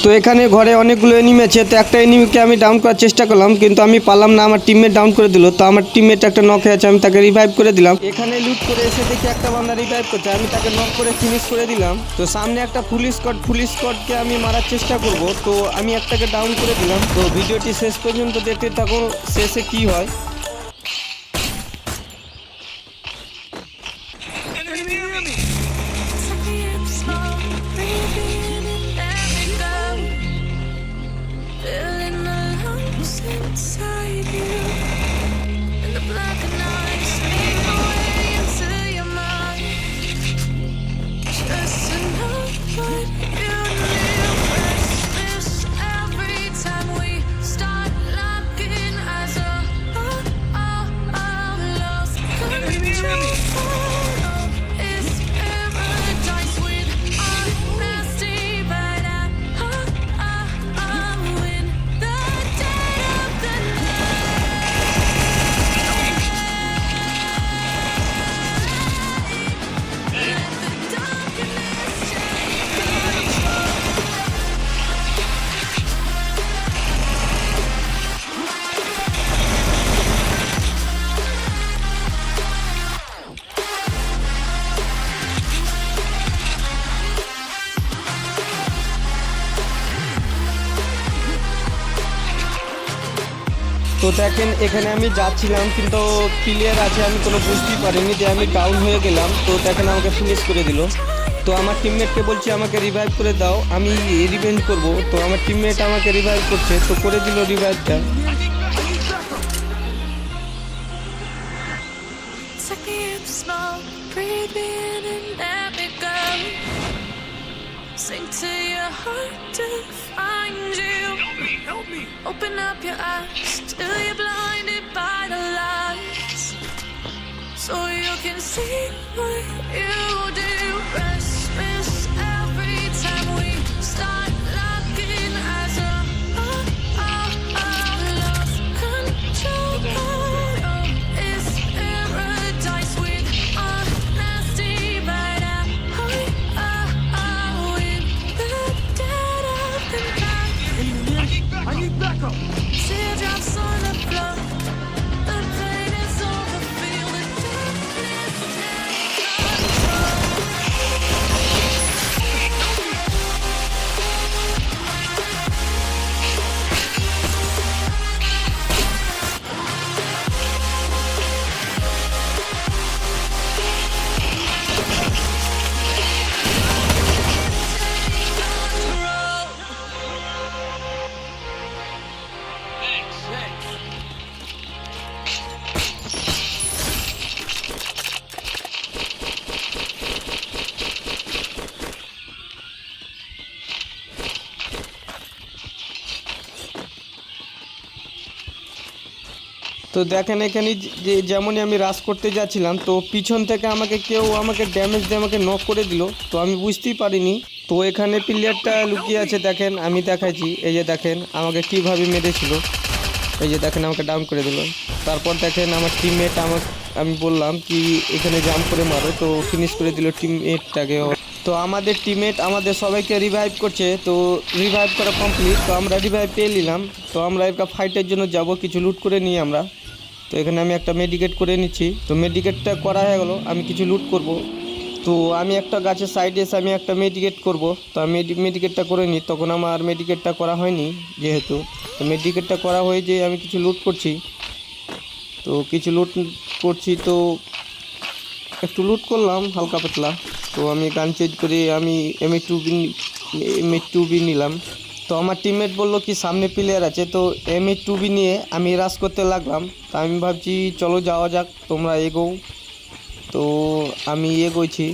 তো এখানে ঘরে অনেকগুলো এনিমি আছে, তো একটা এনিমিকে আমি ডাউন করার চেষ্টা করলাম কিন্তু আমি পারলাম না, আমার টিমমেট ডাউন করে দিল। তো আমার টিমমেট একটা নক হয়ে আছে, আমি তাকে রিভাইভ করে দিলাম। এখানে লুট করে এসে দেখি একটা বান্দা রিভাইভ করছে, আমি তাকে নক করে ফিনিশ করে দিলাম। তো সামনে একটা ফুল স্কোয়াডকে আমি মারার চেষ্টা করব, তো আমি একটাকে ডাউন করে দিলাম। তো ভিডিওটি শেষ পর্যন্ত দেখতে থাকুন, শেষে কি হয়। Feeling the lumps inside you, and the black nights lead the way into your mind. Just to know what you need. Restless every time we start locking eyes. Lost control. It's paradise with honesty, but I win the dead of the night. Let the darkness take control. তো দেখেন এখানে আমি যাচ্ছিলাম কিন্তু player আছে, আমি কোনো বুঝতেই পারিনি যে আমি ডাউন হয়ে গেলাম। তো দেখেন আমাকে ফিনিশ করে দিল। তো আমার টিমমেটকে বলছি আমাকে রিভাইভ করে দাও, আমি রিভেঞ্জ করব। তো আমার টিমমেট আমাকে রিভাইভ করছে, তো করে দিল রিভাইভটা। Take me up small, breathe me in and let me go. Sing to your heart to find you. Help me. Open up your eyes till you're blinded by the lights, so you can see what you do. Restless every time we start locking eyes. Lost control. It's paradise with honesty, but I win the dead of the night. I need backup. Teardrops on the floor. The pain is over. Feel the darkness take control. তো দেখেন এখানে যে যেমনই আমি রাশ করতে যাচ্ছিলাম, তো পিছন থেকে কেউ আমাকে ড্যামেজ দিয়ে আমাকে নক করে দিল। তো আমি বুঝতেই পারিনি। তো এখানে প্লেয়ারটা লুকিয়ে আছে, দেখেন আমি দেখাচ্ছি। এই যে দেখেন আমাকে কীভাবে মেরেছিল, এই যে দেখেন আমাকে ডাউন করে দিল। তারপর দেখেন আমার টিমমেট আমি বললাম কি এখানে জাম্প করে মারো, তো ফিনিশ করে দিল টিমমেটটাকে। তো আমাদের টিমমেট আমাদের সবাইকে রিভাইভ করছে, তো রিভাইভ করা কমপ্লিট। তো আমরা রিভাইভ পেয়ে নিলাম। তো আমরা একটা ফাইটের জন্য যাব, কিছু লুট করে নিই আমরা। তো এখানে আমি একটা মেডিকেট করে নিচ্ছি। তো মেডিকেটটা করা হয়ে গেল, আমি কিছু লুট করব। তো আমি একটা গাছের সাইডে এসে আমি একটা মেডিকেট করব। তো আমি মেডিকেটটা করে নিই, তখন আমার মেডিকেটটা করা হয়নি যেহেতু। তো মেডিকেটটা করা হয়ে যে আমি কিছু লুট করছি। তো কিছু লুট করছি, তো একটু লুট করলাম হালকা পাতলা। তো আমি গান চেঞ্জ করে আমি এমএ2বি নিলাম। তো আমার টিমমেট বললো কি সামনে প্লেয়ার আছে, তো এমএ2বি নিয়ে আমি রাশ করতে লাগলাম। তা আমি ভাবছি চলো যাওয়া যাক, তোমরা এগোও। তো আমি এগোইছি।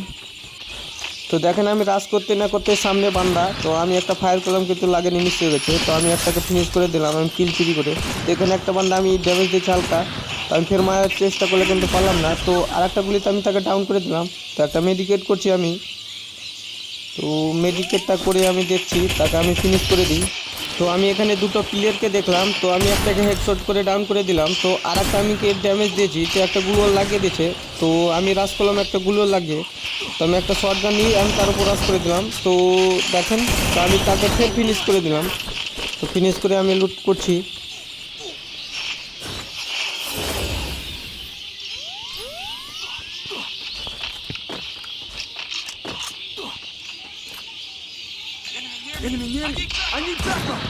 তো দেখেন আমি রাশ করতে না করতে সামনে বান্দা, তো আমি একটা ফায়ার করলাম কিন্তু লাগেনি, মিস হয়ে গেছে। তো আমি একটাকে ফিনিশ করে দিলাম, আমি কিল চুরি করে। তো এখানে একটা বান্দা আমি ড্যামেজ দিয়েছি হালকা, তো আমি ফের মারার চেষ্টা করলে কিন্তু পারলাম না। তো আর একটা গুলিতে আমি তাকে ডাউন করে দিলাম। তো একটা মেডিকেট করছি আমি, তো মেডিকেটটা করে আমি দেখছি তাকে আমি ফিনিশ করে দিই। তো আমি এখানে দুটো প্লেয়ারকে দেখলাম, তো আমি একটাকে হেডশট করে ডাউন করে দিলাম। তো আর একটা আমি ড্যামেজ দিয়েছি, তো একটা গুলো লাগিয়ে দিয়েছে। তো আমি রাশ করলাম একটা গুলো লাগিয়ে। তো তো আমি একটা শর্ট গান নিয়ে আমি তার উপর রাশ করে দিলাম। তো দেখেন, তো আমি তাকে ফের ফিনিশ করে দিলাম। তো ফিনিশ করে আমি লুট করছি। Enemy near me. I need backup.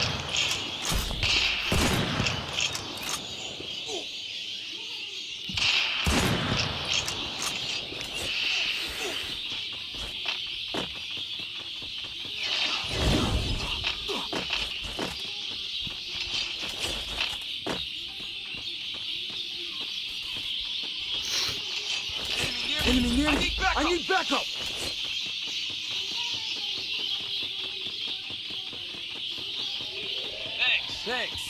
Enemy near me. I need backup. Thanks.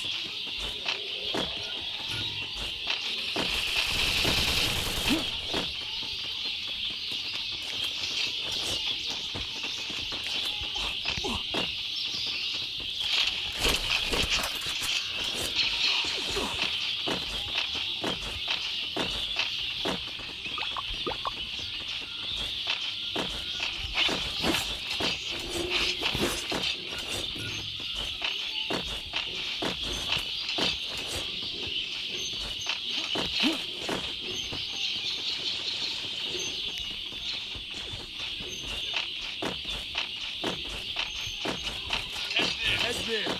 Head there.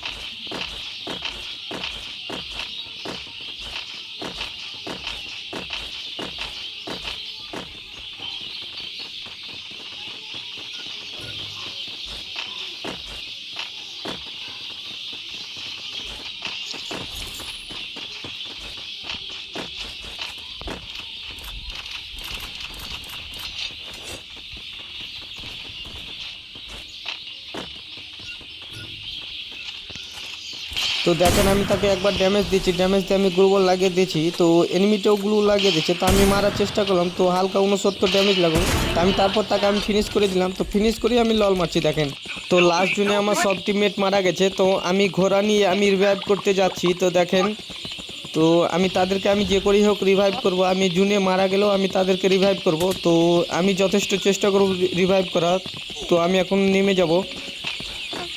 তো দেখেন, আমি তাকে একবার ড্যামেজ দিচ্ছি, ড্যামেজ দিয়ে আমি গ্লুবল লাগিয়ে দিয়েছি। তো এনিমিটাও গ্লু লাগিয়ে দিচ্ছে। তো আমি মারার চেষ্টা করলাম, তো হালকা 69 ড্যামেজ লাগলো। তো আমি তারপর তাকে আমি ফিনিশ করে দিলাম। তো ফিনিশ করে আমি লল মারছি দেখেন। তো লাস্ট জুনে আমার সব টিমমেট মারা গেছে। তো আমি ঘোড়া নিয়ে আমি রিভাইভ করতে যাচ্ছি। তো দেখেন, তো আমি তাদেরকে আমি যে করেই হোক রিভাইভ করব। আমি জুনে মারা গেলেও আমি তাদেরকে রিভাইভ করব। তো আমি যথেষ্ট চেষ্টা করব রিভাইভ করার। তো আমি এখন নেমে যাব।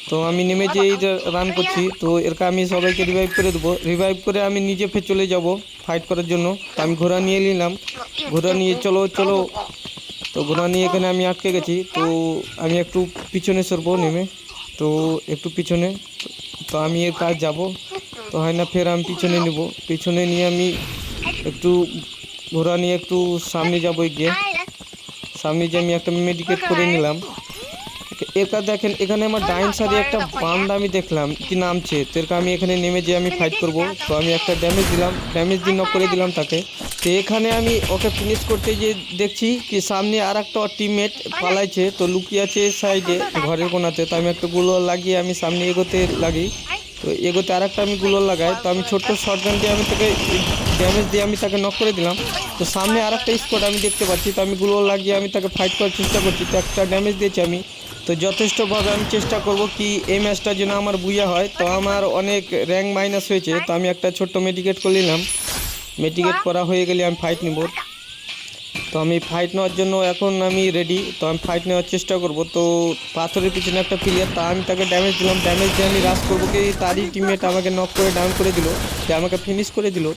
তো আমি নেমে যেই রান করছি, তো এরকে আমি সবাইকে রিভাইভ করে দেবো। রিভাইভ করে আমি নিজে ফের চলে যাব ফাইট করার জন্য। তো আমি ঘোড়া নিয়ে নিলাম, ঘোড়া নিয়ে চলো চলো। তো ঘোড়া নিয়ে এখানে আমি আটকে গেছি। তো আমি একটু পিছনে সরবো নেমে, তো একটু পিছনে। তো আমি এর কাজ যাব, তো হয় না ফের আমি পিছনে নেব। পিছনে নিয়ে আমি একটু ঘোড়া নিয়ে একটু সামনে যাবো, গিয়ে সামনে যে আমি একটা মেডিকেট করে নিলাম। এরকা দেখেন, এখানে আমার ডাইন সাইডে একটা বান্দা আমি দেখলাম কি নামছে। তো এরকা আমি এখানে নেমে যে আমি ফাইট করব। তো আমি একটা ড্যামেজ দিলাম, ড্যামেজ দিয়ে নক করে দিলাম তাকে। তো এখানে আমি ওকে ফিনিশ করতে যে দেখছি কি সামনে আর একটা টিমমেট পালাইছে। তো লুকিয়ে আছে সাইডে ঘরের কোনাতে। তো আমি একটা গুলো লাগিয়ে আমি সামনে এগোতে লাগি। তো এগোতে আর একটা আমি গুলো লাগাই। তো আমি ছোট্ট শটগান দিয়ে আমি তাকে ড্যামেজ দিয়ে আমি তাকে নক করে দিলাম। তো সামনে আর একটা স্পট আমি দেখতে পাচ্ছি। তো আমি গুলো লাগিয়ে আমি তাকে ফাইট করার চেষ্টা করছি। তো একটা ড্যামেজ দিয়েছি আমি। তো যথেষ্টভাবে আমি চেষ্টা করব কি এই ম্যাচটা যেন আমার বুয়া হয়। তো আমার অনেক র্যাঙ্ক মাইনাস হয়েছে। তো আমি একটা ছোট্ট মেডিকেট করে নিলাম। মেডিকেট করা হয়ে গেলে আমি ফাইট নিব। তো আমি ফাইট নেওয়ার জন্য এখন আমি রেডি। তো আমি ফাইট নেওয়ার চেষ্টা করব। তো পাথরের পিছনে একটা প্লেয়ার, তা আমি তাকে ড্যামেজ দিলাম। ড্যামেজ দিয়ে আমি রাশ করবো কি তারই টিমমেট আমাকে নক করে ডাউন করে দিল, যে আমাকে ফিনিশ করে দিল।